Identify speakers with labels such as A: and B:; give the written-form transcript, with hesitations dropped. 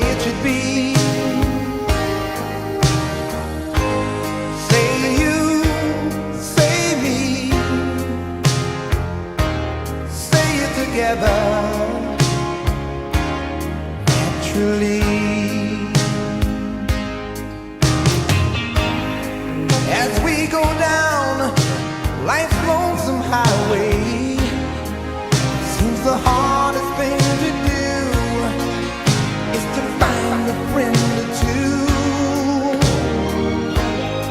A: it should be. Say you, say me, say it together naturally. As we go down life's lonesome highway, seems the hardest thing to do